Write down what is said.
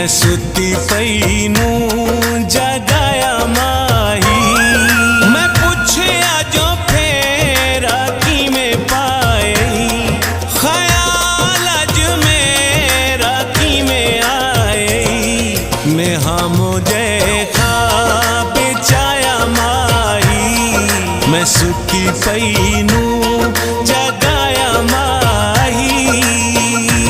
मैं सुती पई नू जगाया माही। मैं पूछया जो फेरा की में पाए, ख्याल अज मेरा की में आए। मैं हाँ मुझे खा बेचाया माही, मैं सुती पई